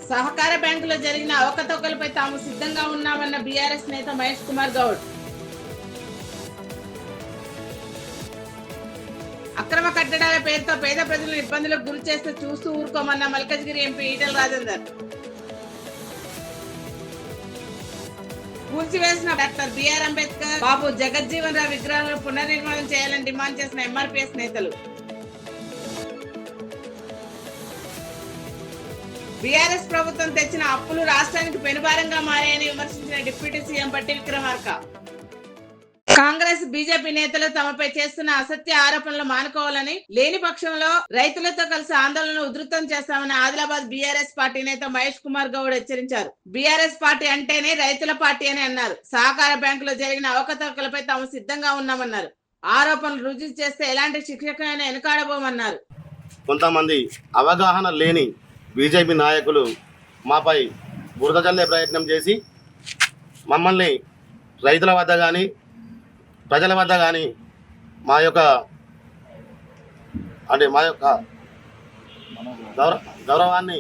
సహకార బ్యాంకులో జరిగిన అవకతవకలపై తాము సిద్ధంగా ఉన్నామన్న బీఆర్ఎస్ నేత మహేష్ కుమార్ గౌడ్. అక్రమ కట్టడాల పేరుతో పేద ప్రజలను ఇబ్బందులకు గురి చేస్తే చూస్తూ ఊరుకోమన్న మల్కజ్గిరి ఎంపీ ఈటెల రాజేందర్. కూల్చివేసిన డాక్టర్ బిఆర్ అంబేద్కర్, బాబు జగజ్జీవన్ రావు విగ్రహాలను పునర్నిర్మాణం చేయాలని డిమాండ్ చేసిన ఎంఆర్పీఎస్ నేతలు. బీఆర్ఎస్ ప్రభుత్వం తెచ్చిన అప్పులు రాష్ట్రానికి పెనుభారంగా మారాయని విమర్శించిన డిప్యూటీ సీఎం బట్టి విక్రమార్క. కాంగ్రెస్ బీజేపీ నేతలు తమపై చేస్తున్న అసత్య ఆరోపణలు మానుకోవాలని, లేని పక్షంలో రైతులతో కలిసి ఆందోళన ఉధృతం చేస్తామని ఆదిలాబాద్ బీఆర్ఎస్ పార్టీ నేత మహేష్ కుమార్ గౌడ్ హెచ్చరించారు. బీఆర్ఎస్ పార్టీ అంటేనే రైతుల పార్టీ అని అన్నారు. సహకార బ్యాంకులో జరిగిన అవకతవకలపై తాము సిద్ధంగా ఉన్నామన్నారు. ఆరోపణలు రుజువు చేస్తే ఎలాంటి శిక్షకైనా వెనుకాడబోమన్నారు. కొంతమంది అవగాహన లేని బీజేపీ నాయకులు మాపై బురద చల్లే ప్రయత్నం చేసి మమ్మల్ని రైతుల వద్ద కానీ ప్రజల వద్ద కానీ మా యొక్క గౌరవాన్ని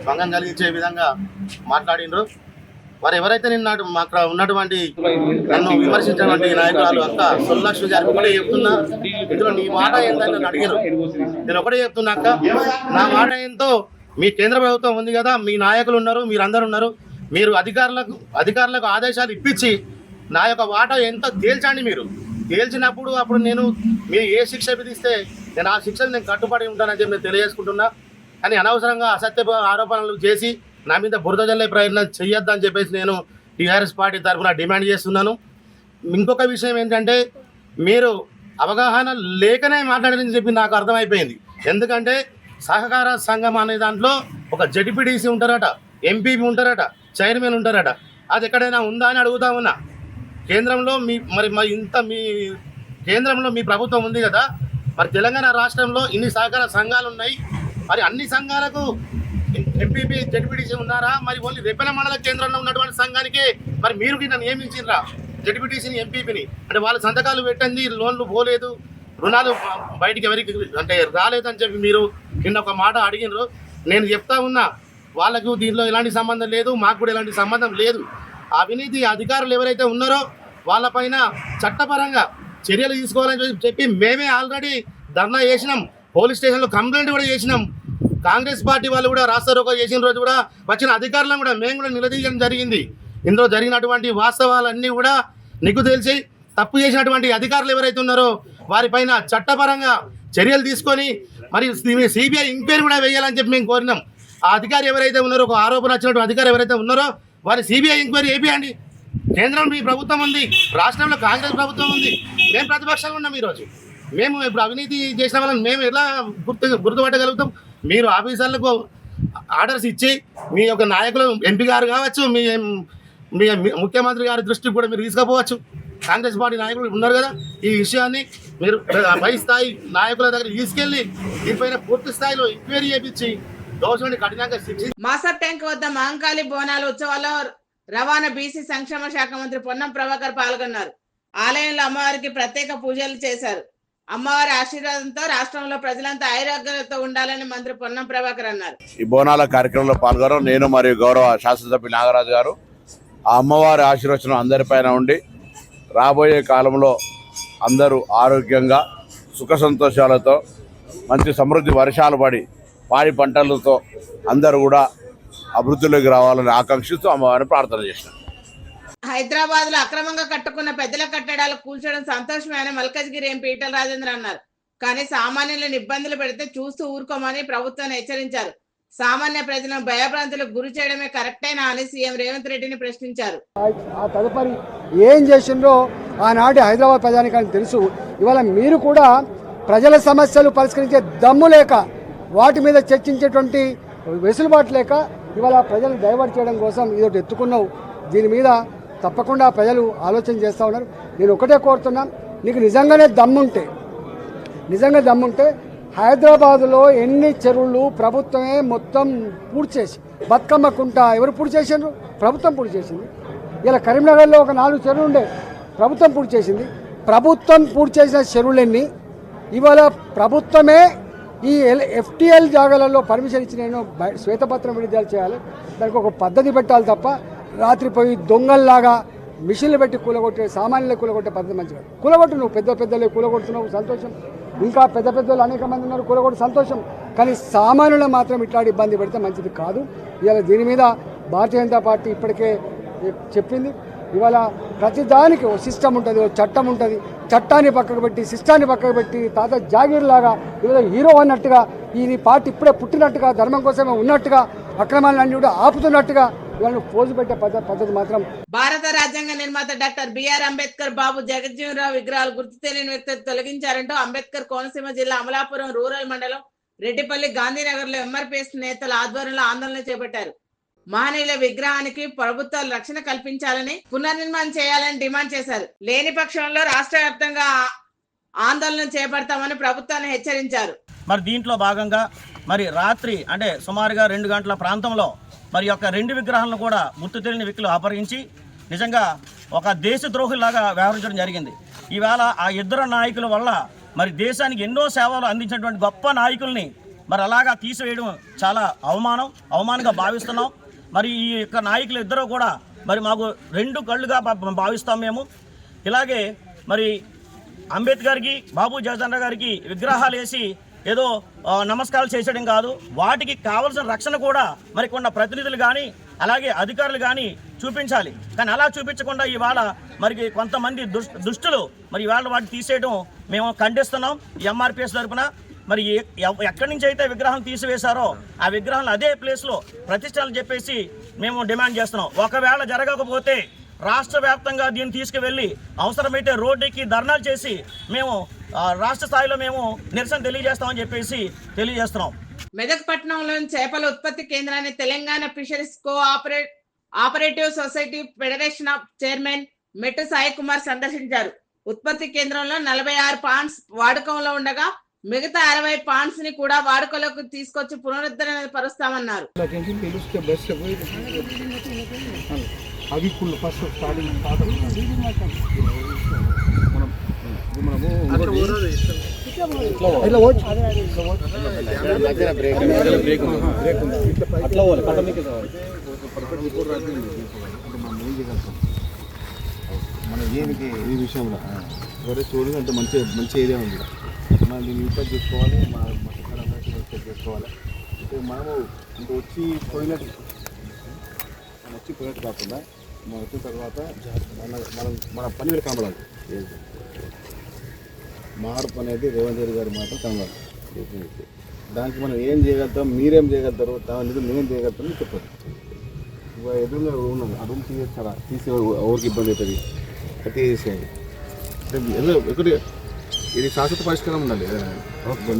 భంగం కలిగించే విధంగా మాట్లాడినరు. వారు ఎవరైతే నిన్న అక్కడ ఉన్నటువంటి నన్ను విమర్శించినటువంటి నాయకురాలు అక్క సుల్లక్ష్మి గారు ఒకటే చెప్తున్నా, ఇందులో నీ మాట ఏంటని నన్ను అడిగారు. నేను ఒకటే చెప్తున్నా అక్క, నా మాట ఏంటో మీ కేంద్ర ప్రభుత్వం ఉంది కదా, మీ నాయకులు ఉన్నారు, మీరందరూ ఉన్నారు, మీరు అధికారులకు ఆదేశాలు ఇప్పించి నా యొక్క వాటా ఎంత తేల్చండి. మీరు తేల్చినప్పుడు అప్పుడు నేను మీరు ఏ శిక్ష విధిస్తే నేను ఆ శిక్షను నేను కట్టుబడి ఉంటానని చెప్పి నేను తెలియజేసుకుంటున్నా. కానీ అనవసరంగా అసత్య ఆరోపణలు చేసి నా మీద బురద జల్లే ప్రయత్నం చెయ్యొద్దని చెప్పేసి నేను టీఆర్ఎస్ పార్టీ తరఫున డిమాండ్ చేస్తున్నాను. ఇంకొక విషయం ఏంటంటే, మీరు అవగాహన లేకనే మాట్లాడారని చెప్పి నాకు అర్థమైపోయింది. ఎందుకంటే సహకార సంఘం అనే దాంట్లో ఒక జడ్పీటీసీ ఉంటారట, ఎంపీపీ ఉంటారట, చైర్మన్ ఉంటారట. అది ఎక్కడైనా ఉందా అని అడుగుతా ఉన్నా. కేంద్రంలో కేంద్రంలో మీ ప్రభుత్వం ఉంది కదా, మరి తెలంగాణ రాష్ట్రంలో ఇన్ని సహకార సంఘాలు ఉన్నాయి, మరి అన్ని సంఘాలకు ఎంపీపీ జడ్పీటీసీ ఉన్నారా? మరి ఓన్లీ రెప్పెల మండల కేంద్రంలో ఉన్నటువంటి సంఘానికి మరి మీరు కింద నియమించినరా జడ్పీటీసీని, ఎంపీపీని? అంటే వాళ్ళ సంతకాలు పెట్టండి, లోన్లు పోలేదు, రుణాలు బయటికి ఎవరికి అంటే రాలేదని చెప్పి మీరు కింద ఒక మాట అడిగినారు. నేను చెప్తా ఉన్నా, వాళ్ళకు దీనిలో ఎలాంటి సంబంధం లేదు, మాకు కూడా ఎలాంటి సంబంధం లేదు. అవినీతి అధికారులు ఎవరైతే ఉన్నారో వాళ్ళపైన చట్టపరంగా చర్యలు తీసుకోవాలని చెప్పి మేమే ఆల్రెడీ ధర్నా చేసినాం, పోలీస్ స్టేషన్లో కంప్లైంట్ కూడా చేసినాం. కాంగ్రెస్ పార్టీ వాళ్ళు కూడా రాస్తారోకో చేసిన రోజు కూడా వచ్చిన అధికారులను కూడా మేము కూడా నిలదీయడం జరిగింది. ఇందులో జరిగినటువంటి వాస్తవాలన్నీ కూడా నీకు తెలిసి తప్పు చేసినటువంటి అధికారులు ఎవరైతే ఉన్నారో వారిపైన చట్టపరంగా చర్యలు తీసుకొని మరి సిబిఐ ఎంక్వైరీ కూడా వేయాలని చెప్పి మేము కోరినాం. ఆ అధికారి ఎవరైతే ఉన్నారో, ఒక ఆరోపణ వచ్చినటువంటి అధికారి ఎవరైతే ఉన్నారో వారి సిబిఐ ఎంక్వైరీ వేయండి. కేంద్రంలో మీ ప్రభుత్వం ఉంది, రాష్ట్రంలో కాంగ్రెస్ ప్రభుత్వం ఉంది, మేము ప్రతిపక్షంగా ఉన్నాం. ఈరోజు మేము ఇప్పుడు అవినీతి చేసిన వాళ్ళని మేము ఎలా గుర్తుపట్టగలుగుతాం? మీరు ఆఫీసర్లకు ఆర్డర్స్ ఇచ్చి మీ యొక్క నాయకులు ఎంపీ గారు కావచ్చు, మీ ముఖ్యమంత్రి గారి దృష్టికి కూడా మీరు తీసుకుపోవచ్చు. కాంగ్రెస్ పార్టీ నాయకులు ఉన్నారు కదా, ఈ విషయాన్ని మీరు పై స్థాయి నాయకుల దగ్గర తీసుకెళ్లి దీనిపైన పూర్తి స్థాయిలో ఎంక్వైరీ చేయించి దోషుల్ని కఠినంగా శిక్షించి. మాసప్ ట్యాంక్ వద్ద మహంకాళి బోనాల ఉత్సవాల్లో రవాణా బీసీ సంక్షేమ శాఖ మంత్రి పొన్నం ప్రభాకర్ పాల్గొన్నారు. ఆలయంలో అమ్మవారికి ప్రత్యేక పూజలు చేశారు. అమ్మవారి ఆశీర్వాదంతో రాష్ట్రంలో ప్రజలంతా ఆరోగ్యంతో ఉండాలని మంత్రి పొన్నం ప్రభాకర్ అన్నారు. ఈ బోనాల కార్యక్రమంలో పాల్గొనడం నేను మరియు గౌరవ శాసనసభ్యులు నాగరాజు గారు. ఆ అమ్మవారి ఆశీర్వచనం అందరిపైన ఉండి రాబోయే కాలంలో అందరూ ఆరోగ్యంగా సుఖ సంతోషాలతో మంచి సమృద్ధి వర్షాలు పడి పాడి పంటలతో అందరూ కూడా అభివృద్ధిలోకి రావాలని ఆకాంక్షిస్తూ అమ్మవారిని ప్రార్థన చేసినాం. హైదరాబాద్ లో అక్రమంగా కట్టుకున్న పెద్దల కట్టడాలు కూల్చడం సంతోషమే అని మల్కజ్గిరి ఎంపీ ఈటెల రాజేందర్ అన్నారు. కానీ సామాన్యులను ఇబ్బందులు పెడితే చూస్తూ ఊరుకోమని ప్రభుత్వాన్ని హెచ్చరించారు. సామాన్య ప్రజలను భయభ్రాంతులకు గురి చేయడమే కరెక్టేనా అని సీఎం రేవంత్ రెడ్డిని ప్రశ్నించారు. ఆ తదుపరి ఏం చేసిండ్రో ఆనాటి హైదరాబాద్ ప్రజానికానికి తెలుసు. ఇవాళ మీరు కూడా ప్రజల సమస్యలు పరిష్కరించే దమ్ము లేక, వాటి మీద చర్చించేటువంటి వెసులుబాటు లేక ఇవాళ ప్రజలు డైవర్ట్ చేయడం కోసం ఇదొకటి ఎత్తుకున్నావు. దీని మీద తప్పకుండా ప్రజలు ఆలోచన చేస్తూ ఉన్నారు. నేను ఒకటే కోరుతున్నా, నీకు నిజంగా దమ్ముంటే హైదరాబాదులో ఎన్ని చెరువులు ప్రభుత్వమే మొత్తం పూర్తి చేసి, బతుకమ్మ కుంట ఎవరు పూర్తి చేసిండ్రు? ప్రభుత్వం పూర్తి చేసింది. ఇలా కరీంనగర్లో ఒక 4 చెరువులు ఉండే, ప్రభుత్వం పూర్తి చేసింది. ప్రభుత్వం పూర్తి చేసిన చెరువులన్నీ ఇవాళ ప్రభుత్వమే ఈ FTL జాగాలలో పర్మిషన్ ఇచ్చి నేను శ్వేతపత్రం విడుదల చేయాలి, దానికి ఒక పద్ధతి పెట్టాలి తప్ప రాత్రి పోయి దొంగల్లాగా మిషన్లు పెట్టి కూలగొట్టే సామాన్యులు కూలగొట్టే పద్ధతి మంచిగా. కూలగొట్టు, నువ్వు పెద్దలే కూలగొడుతున్నావు సంతోషం, ఇంకా పెద్దలు అనేక మంది ఉన్నారు కూలగొట్టు సంతోషం, కానీ సామాన్యులు మాత్రం ఇట్లాంటి ఇబ్బంది పెడితే మంచిది కాదు. ఇవాళ దీని మీద భారతీయ జనతా పార్టీ ఇప్పటికే చెప్పింది. ఇవాళ ప్రతిదానికి ఓ సిస్టమ్ ఉంటుంది, ఓ చట్టం ఉంటుంది. చట్టాన్ని పక్కకు పెట్టి సిస్టాన్ని పక్కకు పెట్టి తాత జాగీర్ లాగా ఇవాళ హీరో అన్నట్టుగా ఈ పార్టీ ఇప్పుడే పుట్టినట్టుగా ధర్మం కోసమే ఉన్నట్టుగా అక్రమాలన్నీ కూడా ఆపుతున్నట్టుగా ఇవాళ పోజు పెట్టే పద్ధతి మాత్రం. భారత రాజ్యాంగ నిర్మాత డాక్టర్ బిఆర్ అంబేద్కర్ బాబు జగజ్జీవనరావు విగ్రహాలు గుర్తు తెలియని వ్యక్తులు తొలగించారంటూ అంబేద్కర్ కోనసీమ జిల్లా అమలాపురం రూరల్ మండలం రెడ్డిపల్లి గాంధీనగర్ లో ఎంఆర్పీఎస్ నేతల ఆధ్వర్యంలో ఆందోళన చేపట్టారు. మహనీయుల విగ్రహానికి ప్రభుత్వాలు రక్షణ కల్పించాలని, పునర్నిర్మాణం చేయాలని డిమాండ్ చేశారు. లేని పక్షంలో రాష్ట్ర వ్యాప్తంగా ఆందోళన చేపడతామని ప్రభుత్వాన్ని హెచ్చరించారు. మరి దీంట్లో భాగంగా మరి రాత్రి అంటే సుమారుగా 2 గంటల ప్రాంతంలో మరి యొక్క 2 విగ్రహాలను కూడా గుర్తు తెలియని వ్యక్తులు అపహరించి నిజంగా ఒక దేశద్రోహులాగా వ్యవహరించడం జరిగింది. ఈవేళ ఆ ఇద్దరు నాయకుల వల్ల మరి దేశానికి ఎన్నో సేవలు అందించినటువంటి గొప్ప నాయకుల్ని మరి అలాగా తీసివేయడం చాలా అవమానంగా భావిస్తున్నాం. మరి ఈ యొక్క నాయకులు ఇద్దరు కూడా మరి మాకు 2 కళ్ళుగా భావిస్తాం మేము. ఇలాగే మరి అంబేద్కర్కి, బాబు జగజ్జీవనరావు గారికి విగ్రహాలు వేసి ఏదో నమస్కారాలు చేసేయడం కాదు, వాటికి కావాల్సిన రక్షణ కూడా మరి కొన్న ప్రతినిధులు కానీ అలాగే అధికారులు కానీ చూపించాలి. కానీ అలా చూపించకుండా ఇవాళ మరి కొంతమంది దుష్టులు మరి ఇవాళ వాటిని తీసేయడం మేము ఖండిస్తున్నాం. ఎంఆర్పీఎస్ తరఫున మరి ఎక్కడి నుంచి అయితే విగ్రహం తీసివేశారో ఆ విగ్రహాలు అదే ప్లేస్లో ప్రతిష్టలు చెప్పేసి మేము డిమాండ్ చేస్తున్నాం. ఒకవేళ జరగకపోతే రాష్ట్ర వ్యాప్తంగా దీన్ని తీసుకువెళ్ళి అవసరమైతే రోడ్డుకి ధర్నాలు చేసి మేము రాష్ట్ర స్థాయిలో మేము నిరసన తెలియజేస్తామని చెప్పేసి తెలియజేస్తున్నాం. మెదక్ పట్టణంలోని చేపల ఉత్పత్తి కేంద్రాన్ని Telangana fisheries operative society federation of chairman మెట్టు సాయి కుమార్ సందర్శించారు. ఉత్పత్తి కేంద్రంలో 46 పాండ్స్ వాడుకంలో ఉండగా మిగతా 60 పాండ్స్ ని కూడా వాడుకలోకి తీసుకొచ్చి పునరుద్ధరణ పరుస్తామన్నారు. మన ఏమిటి ఈ విషయంలో ఎవరైతే చూడండి అంటే మంచి ఏరియా ఉంది. మనం దీన్ని యూజ్ చేసుకోవాలి, మా యూజ్ చేసుకోవాలి. అంటే మనము ఇంకా పోయినట్టు కాకుండా మనం వచ్చిన తర్వాత మన పని మీద కనబడాలి. మార్పు అనేది రేవంత్ రెడ్డి గారు మాత్రం కనబడాలి. దానికి మనం ఏం చేయగలుగుతాం, మీరేం చేయగలుగుతారు, నిధులు నేనేం చేయగలుగుతామని చెప్పారు. ఇవాళ ఎదురుగా ఉన్నది ఆ రూమ్ తీసేస్తారా, తీసే ఎవరికి ఇబ్బంది అవుతుంది, అది తీసేసేయాలి. అంటే ఒకటి ఇది శాశ్వత పరిష్కారం ఉండాలి.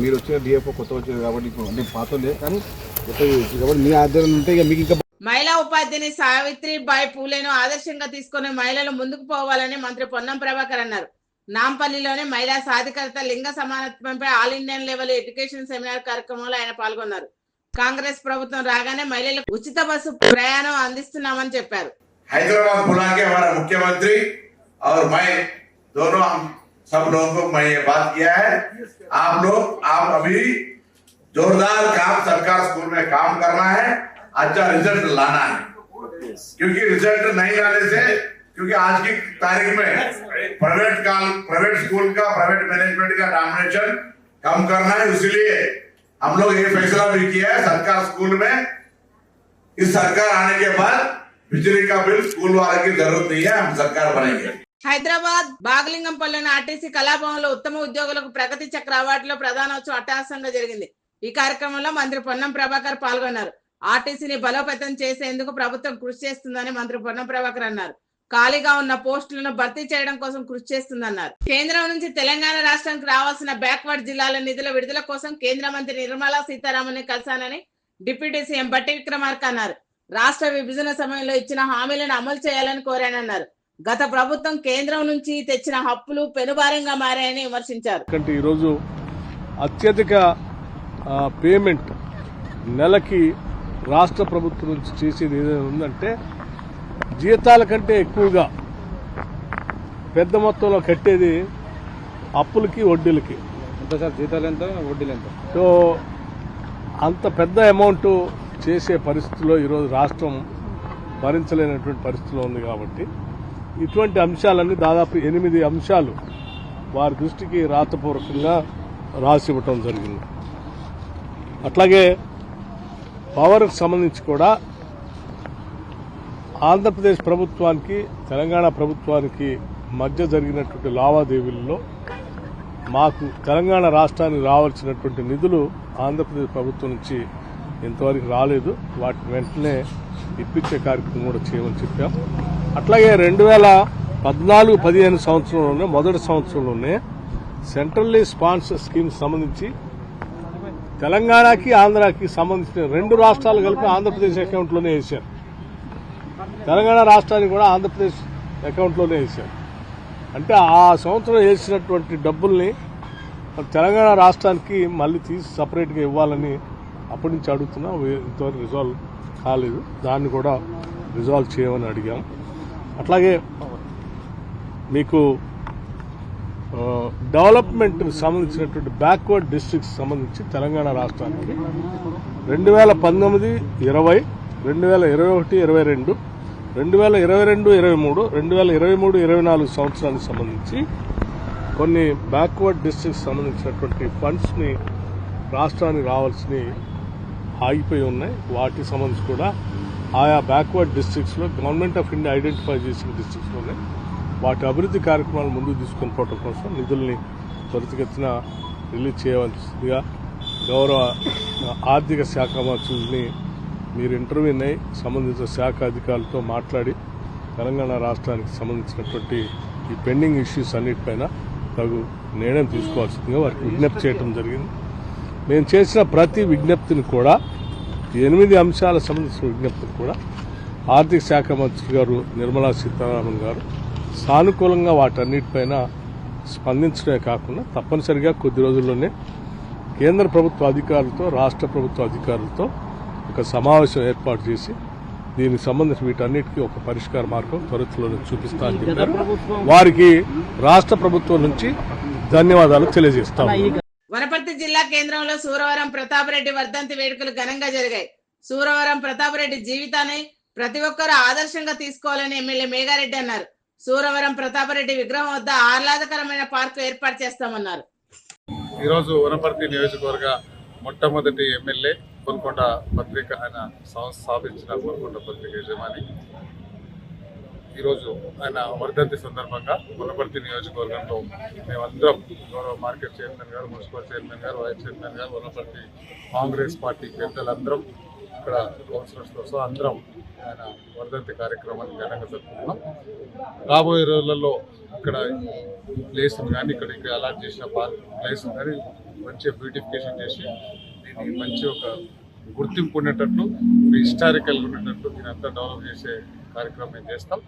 మీరు వచ్చిన డిఎఫ్ఓ కొత్త వచ్చింది కాబట్టి అంటే పాత లేదు, కానీ కాబట్టి మీ ఆధ్వర్యం ఉంటే ఇక మీకు ఇంకా. మహిళా ఉపాధ్యాయుని సావిత్రిబాయి పూలేను ఆదర్శంగా తీసుకుని మహిళలు ముందుకు పోవాలని మంత్రి పొన్నం ప్రభాకర్ అన్నారు. నాంపల్లిలోని మహిళా సాధికారత, లింగ సమానత్వంపై all Indian level education seminar కార్యక్రమంలో ఆయన పాల్గొన్నారు. కాంగ్రెస్ ప్రభుత్వం రాగానే మహిళలకు ఉచిత బస్సు ప్రయాణం అందిస్తున్నామని చెప్పారు. हैदराबाद बुला के हमारा मुख्यमंत्री और मैं दोनों हम सब लोगों को मैं ये बात किया है, आप अभी जोरदार काम सरकार स्कूल में काम करना है, अच्छा रिजल्ट लाना है. क्योंकि रिजल्ट नहीं लाने से, क्योंकि आज की तारीख में प्राइवेट स्कूल का, प्राइवेट मैनेजमेंट का डोमिनेशन कम करना है. इसलिए हम लोग ये फैसला भी किया है, सरकार स्कूल में इस सरकार आने के बाद बिजली का बिल स्कूल वाले की जरूरत नहीं है, हम सरकार बनेंगे. హైదరాబాద్ బాగలింగంపల్లిలోని ఆర్టీసీ కళాభవన్లో ఉత్తమ ఉద్యోగులకు ప్రగతి చక్ర అవార్డులో ప్రధానోత్సవం అట్టహాసంగా జరిగింది. ఈ కార్యక్రమంలో మంత్రి పొన్నం ప్రభాకర్ పాల్గొన్నారు. ఆర్టీసీని బలోపేతం చేసేందుకు ప్రభుత్వం కృషి చేస్తుందని మంత్రి పొన్నం ప్రభాకర్ అన్నారు. ఖాళీగా ఉన్న పోస్టులను భర్తీ చేయడం కోసం కృషి చేస్తుందన్నారు. కేంద్రం నుంచి తెలంగాణ రాష్ట్రానికి రావాల్సిన బ్యాక్వర్డ్ జిల్లాల నిధుల విడుదల కోసం కేంద్ర మంత్రి నిర్మలా సీతారామన్ కలిశానని డిప్యూటీ సీఎం బట్టి విక్రమార్క అన్నారు. రాష్ట్ర విభజన సమయంలో ఇచ్చిన హామీలను అమలు చేయాలని కోరానన్నారు. గత ప్రభుత్వం కేంద్రం నుంచి తెచ్చిన అప్పులు పెనుభారంగా మారాయని విమర్శించారు. ఈరోజు అత్యధిక పేమెంట్ నెలకి రాష్ట్ర ప్రభుత్వం నుంచి చేసేది ఏదైనా ఉందంటే జీతాల కంటే ఎక్కువగా పెద్ద మొత్తంలో కట్టేది అప్పులకి, వడ్డీలకి. ఎంత సార్ జీతాలు ఎంత, వడ్డీలు ఎంత? సో అంత పెద్ద అమౌంట్ చేసే పరిస్థితిలో ఈరోజు రాష్ట్రం భరించలేనటువంటి పరిస్థితిలో ఉంది కాబట్టి ఇటువంటి అంశాలన్నీ దాదాపు 8 అంశాలు వారి దృష్టికి రాతపూర్వకంగా రాసి ఇవ్వటం జరిగింది. అట్లాగే పవర్కి సంబంధించి కూడా ఆంధ్రప్రదేశ్ ప్రభుత్వానికి తెలంగాణ ప్రభుత్వానికి మధ్య జరిగినటువంటి లావాదేవీల్లో మాకు తెలంగాణ రాష్ట్రానికి రావాల్సినటువంటి నిధులు ఆంధ్రప్రదేశ్ ప్రభుత్వం నుంచి ఇంతవరకు రాలేదు. వాటిని వెంటనే ఇప్పించే కార్యక్రమం కూడా చేయమని చెప్పాం. అట్లాగే 2014-15 సంవత్సరంలోనే మొదటి సంవత్సరంలోనే సెంట్రల్లీ స్పాన్సర్ స్కీమ్ సంబంధించి తెలంగాణకి ఆంధ్రాకి సంబంధించిన 2 రాష్ట్రాలు కలిపి ఆంధ్రప్రదేశ్ అకౌంట్లోనే వేశారు. తెలంగాణ రాష్ట్రానికి కూడా ఆంధ్రప్రదేశ్ అకౌంట్లోనే వేశారు. అంటే ఆ సంవత్సరం వేసినటువంటి డబ్బుల్ని తెలంగాణ రాష్ట్రానికి మళ్ళీ తీసి సపరేట్గా ఇవ్వాలని అప్పటి నుంచి అడుగుతున్నా, ఇంతవరకు రిజాల్వ్ కాలేదు. దాన్ని కూడా రిజాల్వ్ చేయమని అడిగాం. అట్లాగే మీకు డెవలప్మెంట్ సంబంధించినటువంటి బ్యాక్వర్డ్ డిస్ట్రిక్ట్స్ సంబంధించి తెలంగాణ రాష్ట్రానికి 2019-20, 2021-22, 2022-23, 2023-24 సంవత్సరానికి సంబంధించి కొన్ని బ్యాక్వర్డ్ డిస్ట్రిక్ట్స్ సంబంధించినటువంటి ఫండ్స్ని రాష్ట్రానికి రావాల్సినవి ఆగిపోయి ఉన్నాయి. వాటికి సంబంధించి కూడా ఆయా బ్యాక్వర్డ్ డిస్ట్రిక్ట్స్లో గవర్నమెంట్ ఆఫ్ ఇండియా ఐడెంటిఫై చేసిన డిస్ట్రిక్ట్స్లోనే వాటి అభివృద్ధి కార్యక్రమాలు ముందుకు తీసుకొని పోవడం కోసం నిధుల్ని త్వరితగతిన రిలీజ్ చేయవలసిందిగా గౌరవ ఆర్థిక శాఖ మంత్రుల్ని మీరు ఇంటర్వ్యూని సంబంధిత శాఖ అధికారులతో మాట్లాడి తెలంగాణ రాష్ట్రానికి సంబంధించినటువంటి ఈ పెండింగ్ ఇష్యూస్ అన్నిటిపైన తగు నిర్ణయం తీసుకోవాల్సిందిగా వారికి విజ్ఞప్తి చేయడం జరిగింది. మేము చేసిన ప్రతి విజ్ఞప్తిని కూడా 8 అంశాల సంబంధించిన విజ్ఞప్తిని కూడా ఆర్థిక శాఖ మంత్రి గారు నిర్మలా సీతారామన్ గారు సానుకూలంగా వాటన్నిటిపైన స్పందించడమే కాకుండా తప్పనిసరిగా కొద్ది రోజుల్లోనే కేంద్ర ప్రభుత్వ అధికారులతో రాష్ట్ర ప్రభుత్వ అధికారులతో ఒక సమావేశం ఏర్పాటు చేసి దీనికి సంబంధించి వీటన్నిటికీ ఒక పరిష్కార మార్గం త్వరలోనే చూపిస్తామని చెప్పారు. వారికి రాష్ట్ర ప్రభుత్వం నుంచి ధన్యవాదాలు తెలియజేస్తాం. వనపర్తి జిల్లా కేంద్రంలో సూరవరం ప్రతాపరెడ్డి వర్ధంతి వేడుకలు ఘనంగా జరిగాయి. సూరవరం ప్రతాపరెడ్డి జీవితాన్ని ప్రతి ఒక్కరూ ఆదర్శంగా తీసుకోవాలని ఎమ్మెల్యే మేఘారెడ్డి అన్నారు. సూరవరం ప్రతాపరెడ్డి విగ్రహం వద్ద ఆహ్లాదకరమైన పార్కు ఏర్పాటు చేస్తామన్నారు. ఈరోజు వనపర్తి నియోజకవర్గ మొట్టమొదటి ఎమ్మెల్యే గోల్కొండ పత్రిక, ఆయన స్థాపించిన గోల్కొండ పత్రిక యజమాని. ఈరోజు ఆయన వర్ధంతి సందర్భంగా వనపర్తి నియోజకవర్గంలో మేమందరం గౌరవ మార్కెట్ చైర్మన్ గారు, మున్సిపల్ చైర్మన్ గారు, వైస్ చైర్మన్ గారు, వనపర్తి కాంగ్రెస్ పార్టీ పెద్దలందరం, ఇక్కడ కౌన్సిలర్స్తో అందరం ఆయన వర్ధంతి కార్యక్రమాన్ని ఘనంగా జరుపుకుంటున్నాం. రాబోయే రోజులలో ఇక్కడ ప్లేస్ కానీ ఇక్కడ అలాట్ చేసిన ప్లేస్ కానీ మంచిగా బ్యూటిఫికేషన్ చేసి దీన్ని మంచి ఒక గుర్తింపు ఉండేటట్లు, హిస్టారికల్గా ఉండేటట్లు దీనంతా డెవలప్ చేసే కార్యక్రమం మేము చేస్తాం.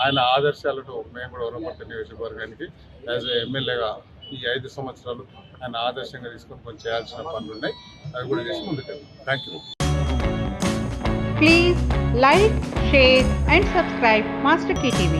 ఆయన ఆదర్శాలను మేము కూడా వనపర్తి నియోజకవర్గానికి యాజ్ ఏ ఎమ్మెల్యేగా ఈ 5 సంవత్సరాలు ఆయన ఆదర్శంగా తీసుకొని కొంచెం చేయాల్సిన పనులు ఉన్నాయి, అవి కూడా చేసి ముందుకు. Thank you. Please like, share and subscribe Master Key TV.